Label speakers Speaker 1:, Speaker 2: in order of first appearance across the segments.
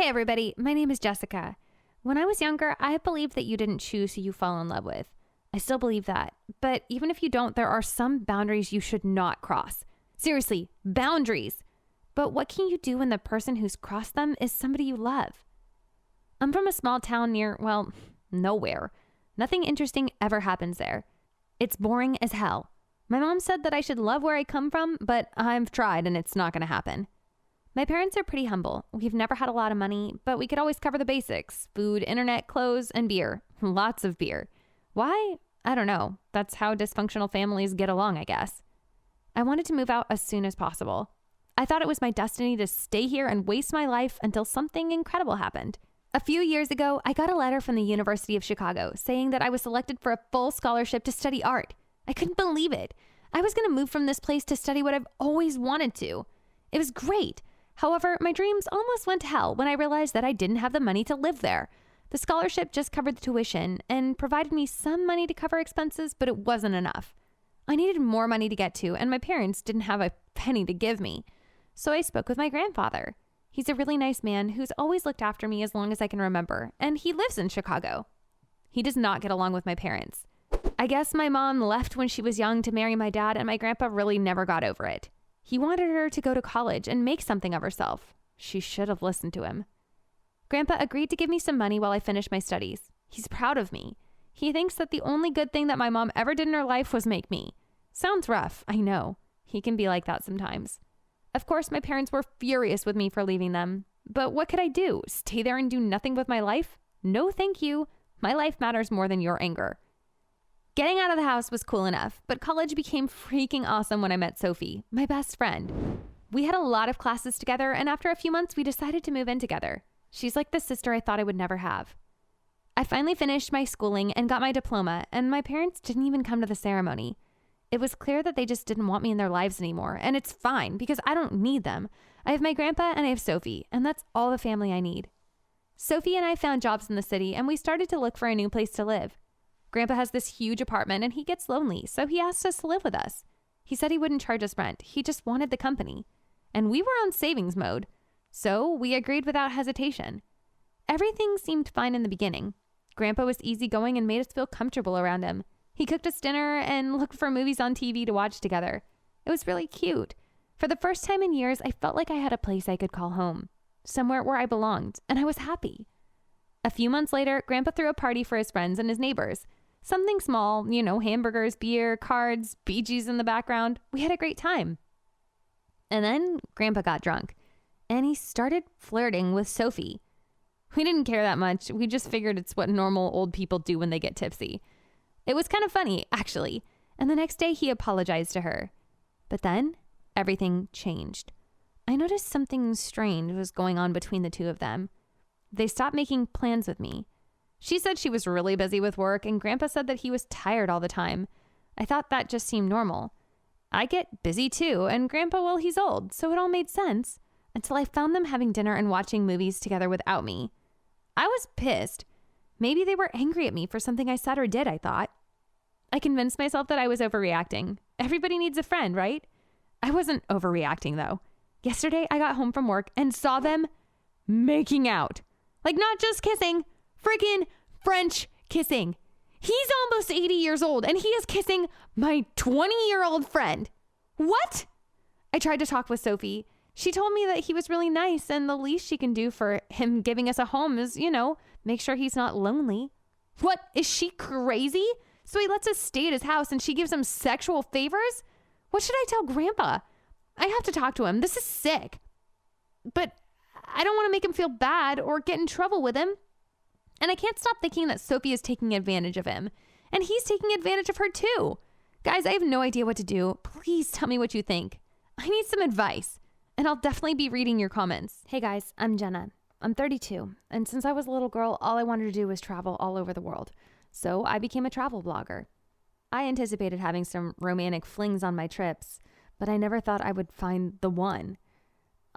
Speaker 1: Hey everybody, my name is Jessica. When I was younger, I believed that you didn't choose who you fall in love with. I still believe that. But even if you don't, there are some boundaries you should not cross. Seriously, boundaries. But what can you do when the person who's crossed them is somebody you love? I'm from a small town near, well, nowhere. Nothing interesting ever happens there. It's boring as hell. My mom said that I should love where I come from, but I've tried and it's not going to happen. My parents are pretty humble. We've never had a lot of money, but we could always cover the basics: food, internet, clothes, and beer. Lots of beer. Why? I don't know. That's how dysfunctional families get along, I guess. I wanted to move out as soon as possible. I thought it was my destiny to stay here and waste my life until something incredible happened. A few years ago, I got a letter from the University of Chicago saying that I was selected for a full scholarship to study art. I couldn't believe it. I was going to move from this place to study what I've always wanted to. It was great. However, my dreams almost went to hell when I realized that I didn't have the money to live there. The scholarship just covered the tuition and provided me some money to cover expenses, but it wasn't enough. I needed more money to get to, and my parents didn't have a penny to give me. So I spoke with my grandfather. He's a really nice man who's always looked after me as long as I can remember, and he lives in Chicago. He does not get along with my parents. I guess my mom left when she was young to marry my dad, and my grandpa really never got over it. He wanted her to go to college and make something of herself. She should have listened to him. Grandpa agreed to give me some money while I finished my studies. He's proud of me. He thinks that the only good thing that my mom ever did in her life was make me. Sounds rough, I know. He can be like that sometimes. Of course, my parents were furious with me for leaving them. But what could I do? Stay there and do nothing with my life? No, thank you. My life matters more than your anger. Getting out of the house was cool enough, but college became freaking awesome when I met Sophie, my best friend. We had a lot of classes together, and after a few months, we decided to move in together. She's like the sister I thought I would never have. I finally finished my schooling and got my diploma, and my parents didn't even come to the ceremony. It was clear that they just didn't want me in their lives anymore, and it's fine because I don't need them. I have my grandpa and I have Sophie, and that's all the family I need. Sophie and I found jobs in the city, and we started to look for a new place to live. Grandpa has this huge apartment and he gets lonely, so he asked us to live with us. He said he wouldn't charge us rent. He just wanted the company. And we were on savings mode, so we agreed without hesitation. Everything seemed fine in the beginning. Grandpa was easygoing and made us feel comfortable around him. He cooked us dinner and looked for movies on TV to watch together. It was really cute. For the first time in years, I felt like I had a place I could call home, somewhere where I belonged, and I was happy. A few months later, Grandpa threw a party for his friends and his neighbors. Something small, hamburgers, beer, cards, Bee Gees in the background. We had a great time. And then Grandpa got drunk, and he started flirting with Sophie. We didn't care that much. We just figured it's what normal old people do when they get tipsy. It was kind of funny, actually. And the next day, he apologized to her. But then, everything changed. I noticed something strange was going on between the two of them. They stopped making plans with me. She said she was really busy with work, and Grandpa said that he was tired all the time. I thought that just seemed normal. I get busy too, and Grandpa, well, he's old, so it all made sense, until I found them having dinner and watching movies together without me. I was pissed. Maybe they were angry at me for something I said or did, I thought. I convinced myself that I was overreacting. Everybody needs a friend, right? I wasn't overreacting, though. Yesterday, I got home from work and saw them making out. Like, not just kissing, freaking French kissing. He's almost 80 years old and he is kissing my 20-year-old friend. What? I tried to talk with Sophie. She told me that he was really nice and the least she can do for him giving us a home is, make sure he's not lonely. What? Is she crazy? So he lets us stay at his house and she gives him sexual favors? What should I tell Grandpa? I have to talk to him. This is sick. But I don't want to make him feel bad or get in trouble with him. And I can't stop thinking that Sophie is taking advantage of him. And he's taking advantage of her too. Guys, I have no idea what to do. Please tell me what you think. I need some advice. And I'll definitely be reading your comments. Hey guys, I'm Jenna. I'm 32. And since I was a little girl, all I wanted to do was travel all over the world. So I became a travel blogger. I anticipated having some romantic flings on my trips, but I never thought I would find the one.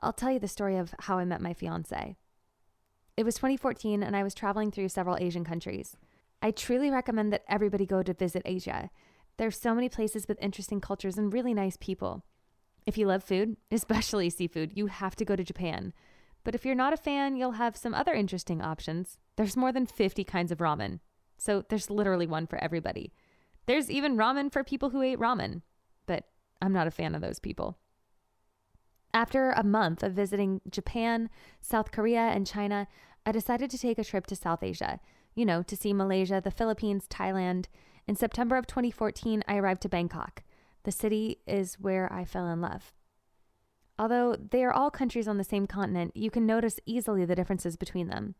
Speaker 1: I'll tell you the story of how I met my fiance. It was 2014 and I was traveling through several Asian countries. I truly recommend that everybody go to visit Asia. There's so many places with interesting cultures and really nice people. If you love food, especially seafood, you have to go to Japan. But if you're not a fan, you'll have some other interesting options. There's more than 50 kinds of ramen. So there's literally one for everybody. There's even ramen for people who ate ramen. But I'm not a fan of those people. After a month of visiting Japan, South Korea, and China, I decided to take a trip to South Asia, to see Malaysia, the Philippines, Thailand. In September of 2014, I arrived to Bangkok. The city is where I fell in love. Although they are all countries on the same continent, you can notice easily the differences between them.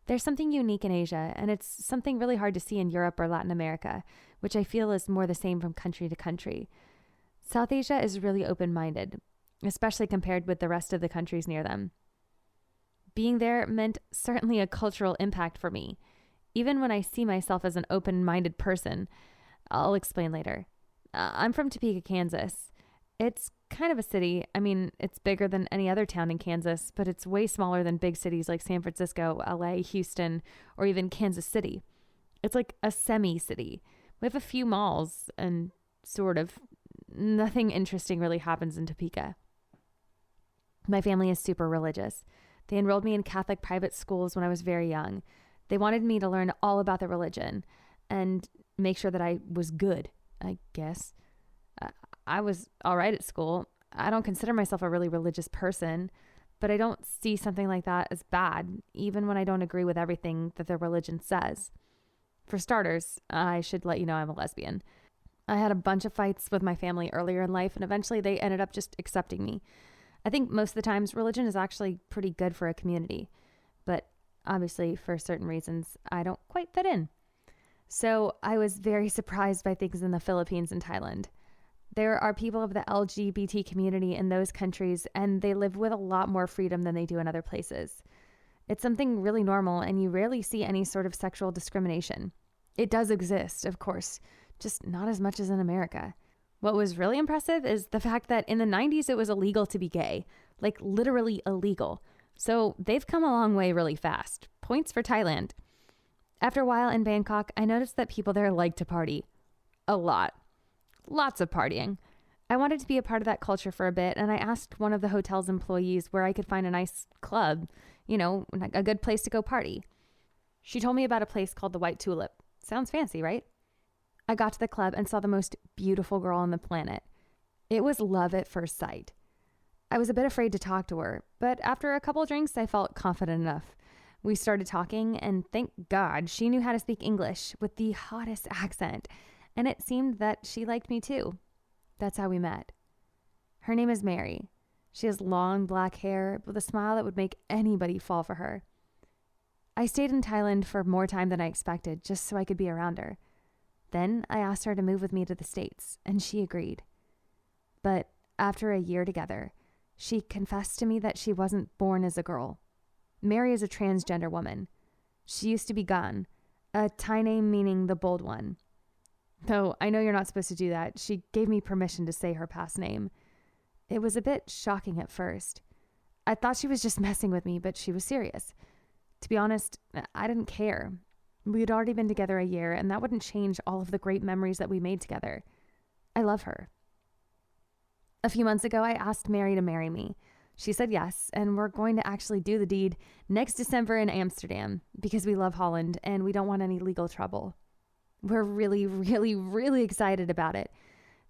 Speaker 1: There's something unique in Asia, and it's something really hard to see in Europe or Latin America, which I feel is more the same from country to country. South Asia is really open-minded, especially compared with the rest of the countries near them. Being there meant certainly a cultural impact for me, even when I see myself as an open-minded person. I'll explain later. I'm from Topeka, Kansas. It's kind of a city. I mean, it's bigger than any other town in Kansas, but it's way smaller than big cities like San Francisco, LA, Houston, or even Kansas City. It's like a semi-city. We have a few malls and sort of nothing interesting really happens in Topeka. My family is super religious. They enrolled me in Catholic private schools when I was very young. They wanted me to learn all about the religion and make sure that I was good, I guess. I was all right at school. I don't consider myself a really religious person, but I don't see something like that as bad, even when I don't agree with everything that the religion says. For starters, I should let you know I'm a lesbian. I had a bunch of fights with my family earlier in life, and eventually they ended up just accepting me. I think most of the times religion is actually pretty good for a community, but obviously for certain reasons, I don't quite fit in. So I was very surprised by things in the Philippines and Thailand. There are people of the LGBT community in those countries, and they live with a lot more freedom than they do in other places. It's something really normal, and you rarely see any sort of sexual discrimination. It does exist, of course, just not as much as in America. What was really impressive is the fact that in the 90s, it was illegal to be gay, like literally illegal. So they've come a long way really fast. Points for Thailand. After a while in Bangkok, I noticed that people there like to party. A lot. Lots of partying. I wanted to be a part of that culture for a bit, and I asked one of the hotel's employees where I could find a nice club, a good place to go party. She told me about a place called the White Tulip. Sounds fancy, right? I got to the club and saw the most beautiful girl on the planet. It was love at first sight. I was a bit afraid to talk to her, but after a couple drinks, I felt confident enough. We started talking, and thank God she knew how to speak English with the hottest accent, and it seemed that she liked me too. That's how we met. Her name is Mary. She has long black hair with a smile that would make anybody fall for her. I stayed in Thailand for more time than I expected, just so I could be around her. Then I asked her to move with me to the States, and she agreed. But after a year together, she confessed to me that she wasn't born as a girl. Mary is a transgender woman. She used to be Gan, a Thai name meaning the bold one. Though I know you're not supposed to do that, she gave me permission to say her past name. It was a bit shocking at first. I thought she was just messing with me, but she was serious. To be honest, I didn't care. We had already been together a year, and that wouldn't change all of the great memories that we made together. I love her. A few months ago, I asked Mary to marry me. She said yes, and we're going to actually do the deed next December in Amsterdam because we love Holland and we don't want any legal trouble. We're really, really, really excited about it.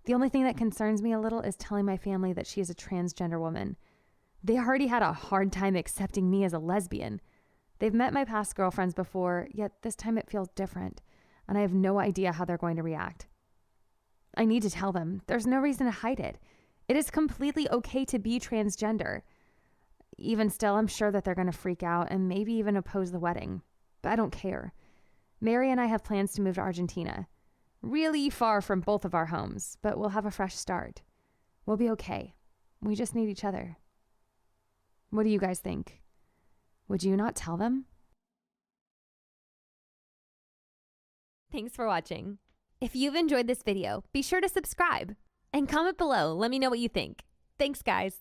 Speaker 1: The only thing that concerns me a little is telling my family that she is a transgender woman. They already had a hard time accepting me as a lesbian. They've met my past girlfriends before, yet this time it feels different, and I have no idea how they're going to react. I need to tell them. There's no reason to hide it. It is completely okay to be transgender. Even still, I'm sure that they're going to freak out and maybe even oppose the wedding. But I don't care. Mary and I have plans to move to Argentina. Really far from both of our homes, but we'll have a fresh start. We'll be okay. We just need each other. What do you guys think? Would you not tell them? Thanks for watching. If you've enjoyed this video, be sure to subscribe and comment below. Let me know what you think. Thanks, guys.